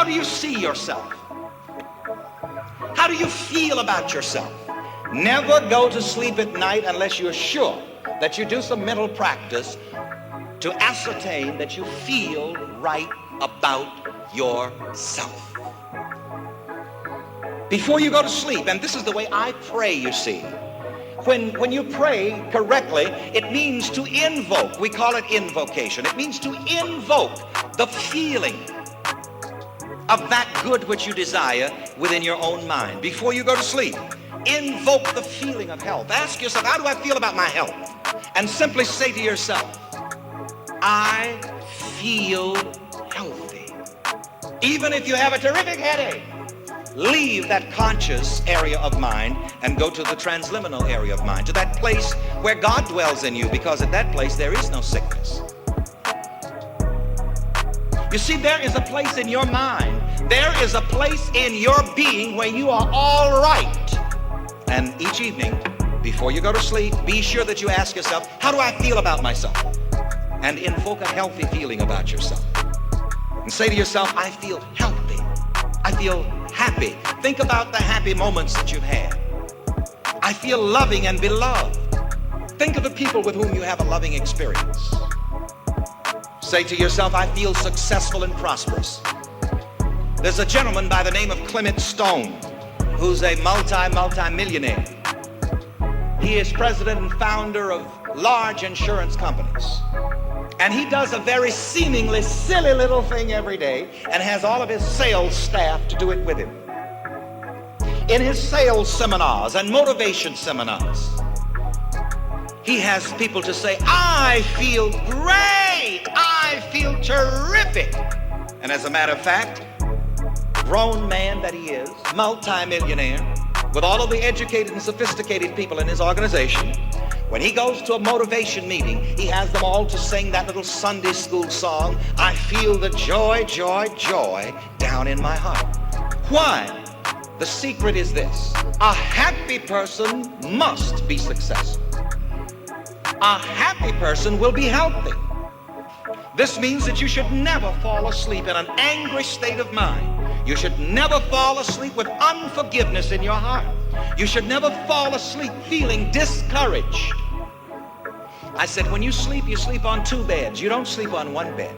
How do you see yourself? How do you feel about yourself? Never go to sleep at night unless you're sure that you do some mental practice to ascertain that you feel right about yourself. Before you go to sleep, and this is the way I pray, you see. When you pray correctly, it means to invoke. We call it invocation. It means to invoke the feeling of that good which you desire within your own mind. Before you go to sleep, invoke the feeling of health. Ask yourself, how do I feel about my health? And simply say to yourself, I feel healthy. Even if you have a terrific headache, leave that conscious area of mind and go to the transliminal area of mind, to that place where God dwells in you, because at that place there is no sickness. You see, there is a place in your mind, there is a place in your being where you are all right. And each evening, before you go to sleep, be sure that you ask yourself, how do I feel about myself? And invoke a healthy feeling about yourself. And say to yourself, I feel healthy. I feel happy. Think about the happy moments that you've had. I feel loving and beloved. Think of the people with whom you have a loving experience. Say to yourself, I feel successful and prosperous. There's a gentleman by the name of Clement Stone who's a multi-millionaire. He is president and founder of large insurance companies. And he does a very seemingly silly little thing every day and has all of his sales staff to do it with him. In his sales seminars and motivation seminars, he has people to say, I feel great, I feel terrific. And as a matter of fact, grown man that he is, multi-millionaire, with all of the educated and sophisticated people in his organization, when he goes to a motivation meeting, he has them all to sing that little Sunday school song, I feel the joy, joy, joy down in my heart. Why? The secret is this. A happy person must be successful. A happy person will be healthy. This means that you should never fall asleep in an angry state of mind. You should never fall asleep with unforgiveness in your heart. You should never fall asleep feeling discouraged. I said, when you sleep on two beds. You don't sleep on one bed.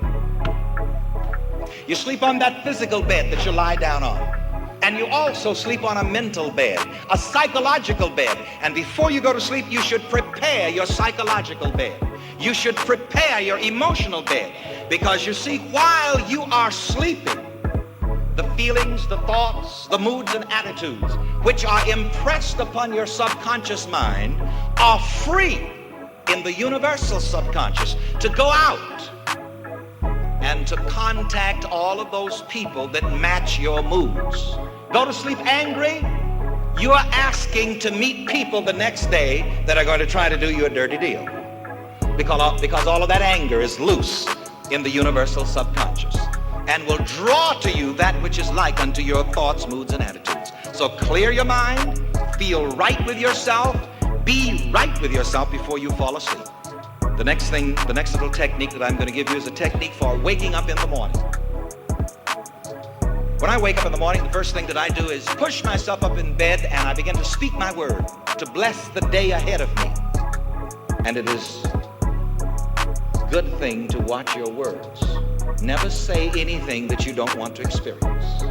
You sleep on that physical bed that you lie down on. And you also sleep on a mental bed, a psychological bed. And before you go to sleep, you should prepare your psychological bed. You should prepare your emotional bed. Because you see, while you are sleeping, the feelings, the thoughts, the moods and attitudes which are impressed upon your subconscious mind are free in the universal subconscious to go out and to contact all of those people that match your moods. Go to sleep angry, you are asking to meet people the next day that are going to try to do you a dirty deal. Because all of that anger is loose in the universal subconscious and will draw to you that which is like unto your thoughts, moods, and attitudes. So clear your mind, feel right with yourself, be right with yourself before you fall asleep. The next little technique that I'm going to give you is a technique for waking up in the morning. When I wake up in the morning, the first thing that I do is push myself up in bed and I begin to speak my word to bless the day ahead of me. And it is a good thing to watch your words. Never say anything that you don't want to experience.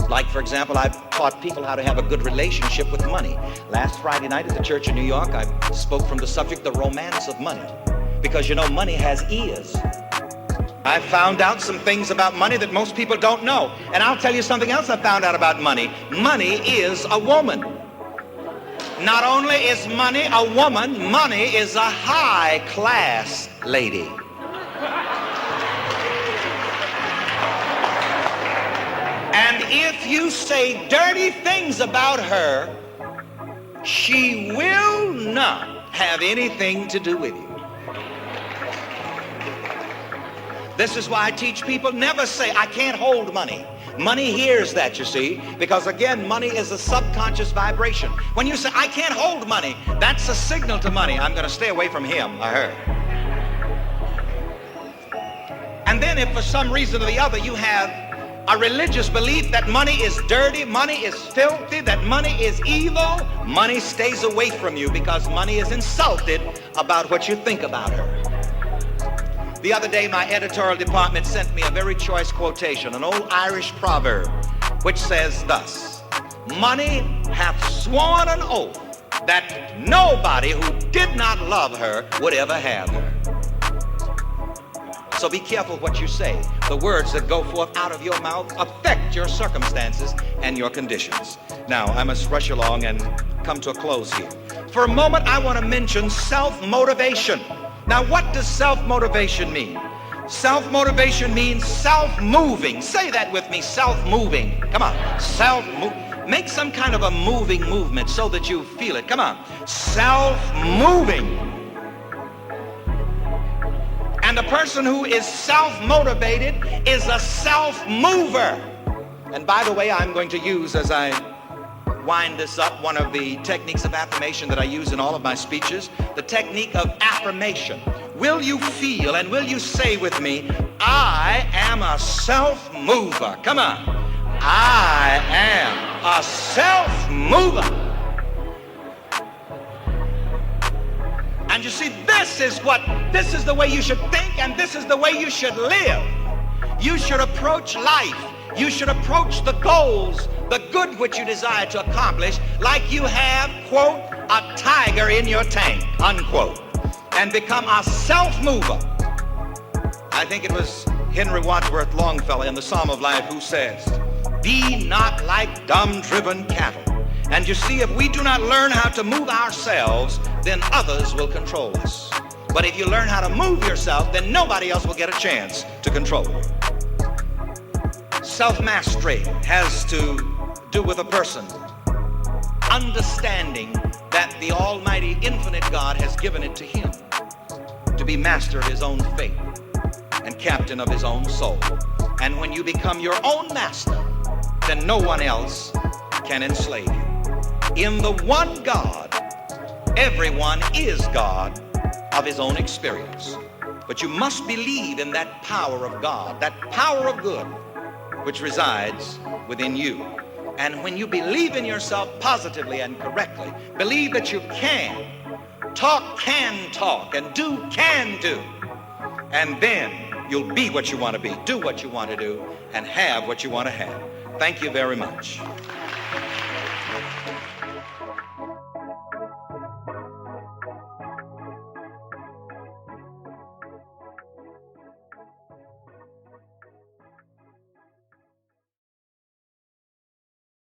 Like, for example, I've taught people how to have a good relationship with money. Last Friday night at the church in New York, I spoke from the subject, the romance of money. Because, you know, money has ears. I found out some things about money that most people don't know. And I'll tell you something else I found out about money. Money is a woman. Not only is money a woman, money is a high-class lady. And if you say dirty things about her, she will not have anything to do with you. This is why I teach people, never say, I can't hold money. Money hears that, you see, because again, money is a subconscious vibration. When you say, I can't hold money, that's a signal to money. I'm going to stay away from him or her. And then if for some reason or the other you have a religious belief that money is dirty, money is filthy, that money is evil, money stays away from you because money is insulted about what you think about her. The other day, my editorial department sent me a very choice quotation, an old Irish proverb, which says thus: money hath sworn an oath that nobody who did not love her would ever have her. So be careful what you say. The words that go forth out of your mouth affect your circumstances and your conditions. Now, I must rush along and come to a close here. For a moment, I want to mention self-motivation. Now, what does self-motivation mean? Self-motivation means self-moving. Say that with me, self-moving. Come on, self-moving. Make some kind of a moving movement so that you feel it. Come on, self-moving. And a person who is self-motivated is a self-mover. And by the way, I'm going to use, as I wind this up, one of the techniques of affirmation that I use in all of my speeches, the technique of affirmation. Will you feel and will you say with me, I am a self-mover? Come on. I am a self-mover. And you see, this is the way you should think, and this is the way you should live. You should approach life. You should approach the goals, the good which you desire to accomplish, like you have, quote, a tiger in your tank, unquote, and become a self-mover. I think it was Henry Wadsworth Longfellow in the Psalm of Life who says, be not like dumb driven cattle. And you see, if we do not learn how to move ourselves, then others will control us. But if you learn how to move yourself, then nobody else will get a chance to control you. Self-mastery has to do with a person understanding that the Almighty Infinite God has given it to him to be master of his own fate and captain of his own soul. And when you become your own master, then no one else can enslave you. In the one God, everyone is God of his own experience. But you must believe in that power of God, that power of good, which resides within you. And when you believe in yourself positively and correctly, believe that you can talk, and do, can do. And then you'll be what you want to be, do what you want to do, and have what you want to have. Thank you very much.